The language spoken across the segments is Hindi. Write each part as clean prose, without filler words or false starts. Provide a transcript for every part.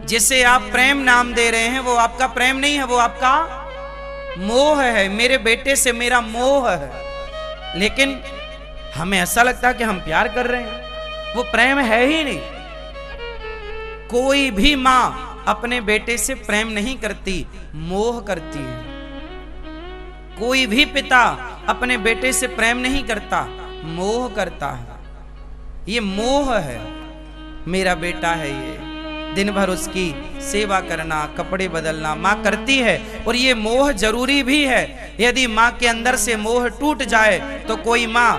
जिसे आप प्रेम नाम दे रहे हैं वो आपका प्रेम नहीं है, वो आपका मोह है। मेरे बेटे से मेरा मोह है, लेकिन हमें ऐसा लगता है कि हम प्यार कर रहे हैं, वो प्रेम है ही नहीं। कोई भी मां अपने बेटे से प्रेम नहीं करती, मोह करती है। कोई भी पिता अपने बेटे से प्रेम नहीं करता, मोह करता है। ये मोह है। मेरा बेटा है, ये दिन भर उसकी सेवा करना, कपड़े बदलना मां करती है, और ये मोह जरूरी भी है। यदि मां के अंदर से मोह टूट जाए तो कोई मां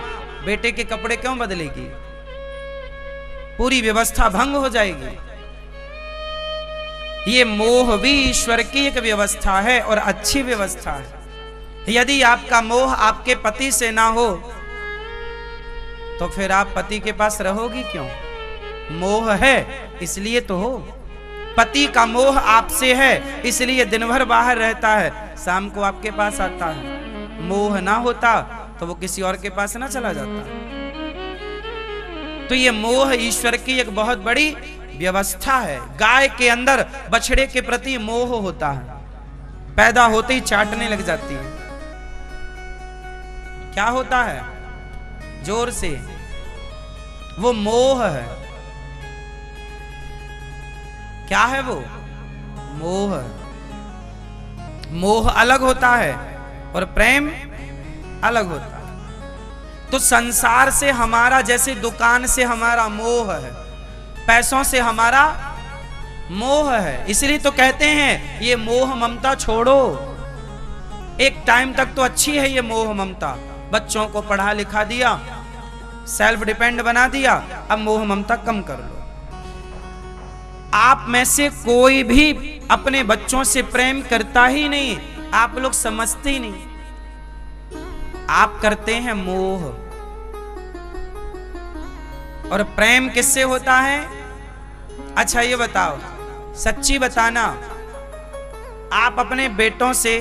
बेटे के कपड़े क्यों बदलेगी? पूरी व्यवस्था भंग हो जाएगी। ये मोह भी ईश्वर की एक व्यवस्था है और अच्छी व्यवस्था है। यदि आपका मोह आपके पति से ना हो तो फिर आप पति के पास रहोगी क्यों? मोह है इसलिए तो हो। पति का मोह आपसे है इसलिए दिन भर बाहर रहता है, शाम को आपके पास आता है। मोह ना होता तो वो किसी और के पास ना चला जाता। तो ये मोह ईश्वर की एक बहुत बड़ी व्यवस्था है। गाय के अंदर बछड़े के प्रति मोह होता है, पैदा होते ही चाटने लग जाती है। क्या होता है? जोर से, वो मोह है। क्या है वो? मोह। मोह अलग होता है और प्रेम अलग होता है। तो संसार से हमारा, जैसे दुकान से हमारा मोह है, पैसों से हमारा मोह है। इसलिए तो कहते हैं ये मोह ममता छोड़ो। एक टाइम तक तो अच्छी है ये मोह ममता, बच्चों को पढ़ा लिखा दिया, सेल्फ डिपेंड बना दिया, अब मोह ममता कम कर लो। आप में से कोई भी अपने बच्चों से प्रेम करता ही नहीं, आप लोग समझते ही नहीं। आप करते हैं मोह। और प्रेम किससे होता है? अच्छा ये बताओ, सच्ची बताना, आप अपने बेटों से,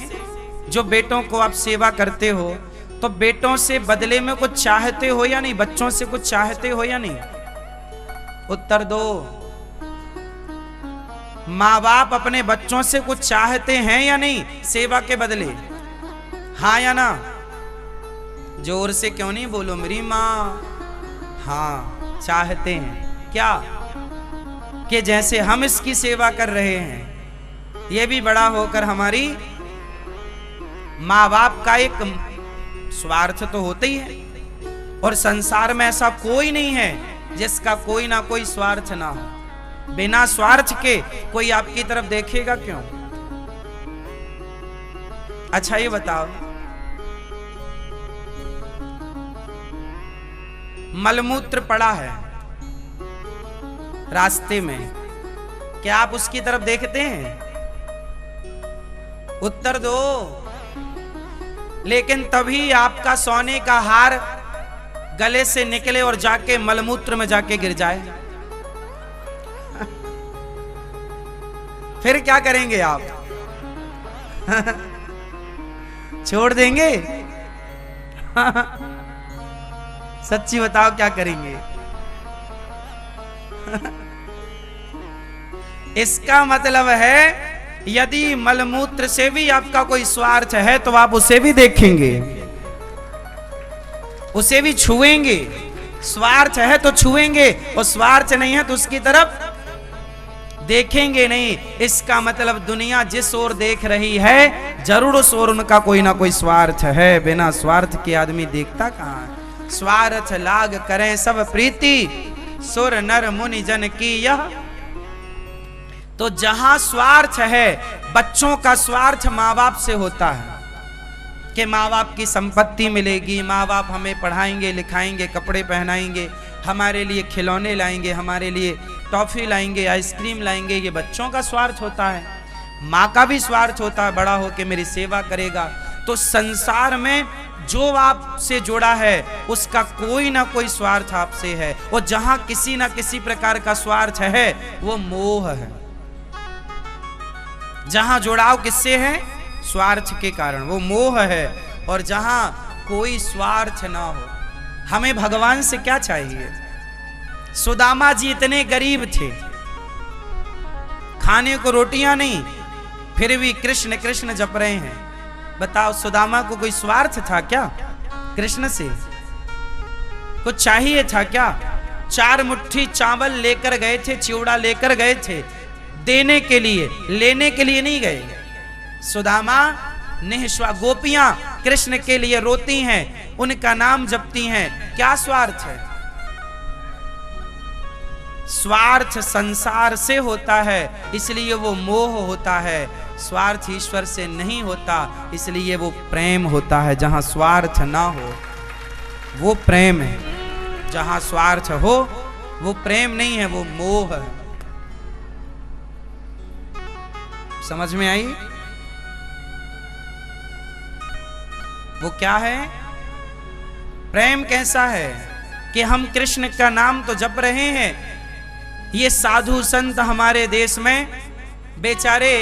जो बेटों को आप सेवा करते हो, तो बेटों से बदले में कुछ चाहते हो या नहीं? बच्चों से कुछ चाहते हो या नहीं? उत्तर दो। माँ बाप अपने बच्चों से कुछ चाहते हैं या नहीं सेवा के बदले? हाँ या ना? जोर से क्यों नहीं बोलो मेरी माँ? हाँ, चाहते हैं। क्या? कि जैसे हम इसकी सेवा कर रहे हैं, ये भी बड़ा होकर हमारी। माँ बाप का एक स्वार्थ तो होता ही है, और संसार में ऐसा कोई नहीं है जिसका कोई ना कोई स्वार्थ ना हो। बिना स्वार्थ के कोई आपकी तरफ देखेगा क्यों? अच्छा ये बताओ, मलमूत्र पड़ा है रास्ते में, क्या आप उसकी तरफ देखते हैं? उत्तर दो। लेकिन तभी आपका सोने का हार गले से निकले और जाके मलमूत्र में जाके गिर जाए, फिर क्या करेंगे आप? छोड़ देंगे? सच्ची बताओ क्या करेंगे? इसका मतलब है यदि मलमूत्र से भी आपका कोई स्वार्थ है तो आप उसे भी देखेंगे, उसे भी छुएंगे। स्वार्थ है तो छुएंगे, और स्वार्थ नहीं है तो उसकी तरफ देखेंगे नहीं। इसका मतलब दुनिया जिस ओर देख रही है, जरूर उस ओर उनका कोई ना कोई स्वार्थ है। बिना स्वार्थ के आदमी देखता कहां है? स्वार्थ लाग करें सब प्रीति, सुर नर मुनि जन की यह। तो जहां स्वार्थ है, बच्चों का स्वार्थ माँ बाप से होता है कि माँ बाप की संपत्ति मिलेगी, माँ बाप हमें पढ़ाएंगे लिखाएंगे, कपड़े पहनाएंगे, हमारे लिए खिलौने लाएंगे, हमारे लिए टॉफी लाएंगे, आइसक्रीम लाएंगे। ये बच्चों का स्वार्थ होता है। माँ का भी स्वार्थ होता है, बड़ा होके मेरी सेवा करेगा। तो संसार में जो आपसे जुड़ा है उसका कोई ना कोई स्वार्थ आपसे है, और जहां किसी ना किसी प्रकार का स्वार्थ है वो मोह है। जहां जुड़ाव किससे है? स्वार्थ के कारण, वो मोह है। और जहां कोई स्वार्थ ना हो, हमें भगवान से क्या चाहिए? सुदामा जी इतने गरीब थे, खाने को रोटियां नहीं, फिर भी कृष्ण कृष्ण जप रहे हैं। बताओ सुदामा को कोई स्वार्थ था क्या कृष्ण से? कुछ चाहिए था क्या? 4 मुट्ठी चावल लेकर गए थे, चिवड़ा लेकर गए थे, देने के लिए, लेने के लिए नहीं गए। सुदामा निःस्वा, गोपियां कृष्ण के लिए रोती हैं, उनका नाम जपती हैं, क्या स्वार्थ है? स्वार्थ संसार से होता है, इसलिए वो मोह होता है। स्वार्थ ईश्वर से नहीं होता, इसलिए वो प्रेम होता है। जहां स्वार्थ ना हो वो प्रेम है, जहां स्वार्थ हो वो प्रेम नहीं है, वो मोह है। समझ में आई? वो क्या है? प्रेम कैसा है कि हम कृष्ण का नाम तो जप रहे हैं, ये साधु संत हमारे देश में बेचारे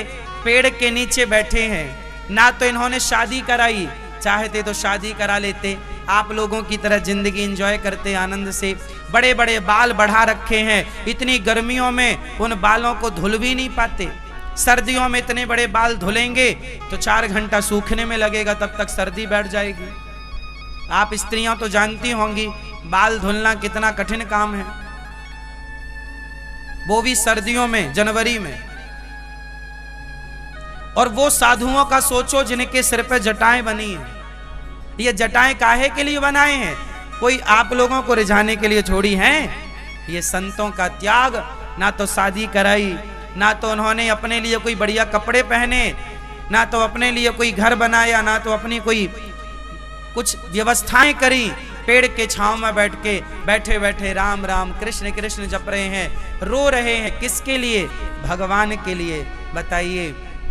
पेड़ के नीचे बैठे हैं, ना तो इन्होंने शादी कराई, चाहते तो शादी करा लेते, आप लोगों की तरह जिंदगी एंजॉय करते आनंद से। बड़े बड़े बाल बढ़ा रखे हैं, इतनी गर्मियों में उन बालों को धुल भी नहीं पाते। सर्दियों में इतने बड़े बाल धुलेंगे तो 4 घंटा सूखने में लगेगा, तब तक सर्दी बैठ जाएगी। आप स्त्रियां तो जानती होंगी बाल धुलना कितना कठिन काम है, वो भी सर्दियों में, जनवरी में। और वो साधुओं का सोचो जिनके सिर पे जटाएं बनी हैं। ये जटाएं काहे के लिए बनाए हैं? कोई आप लोगों को रिझाने के लिए छोड़ी हैं? ये संतों का त्याग, ना तो शादी कराई, ना तो उन्होंने अपने लिए कोई बढ़िया कपड़े पहने, ना तो अपने लिए कोई घर बनाया, ना तो अपनी कोई कुछ व्यवस्थाएं करी। पेड़ के छांव में बैठे बैठे राम राम कृष्ण कृष्ण जप रहे हैं, रो रहे हैं। किसके लिए? भगवान के लिए। बताइए,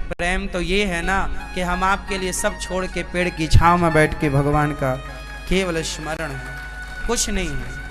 प्रेम तो ये है ना कि हम आपके लिए सब छोड़ के पेड़ की छांव में बैठ के भगवान का केवल स्मरण है, कुछ नहीं है।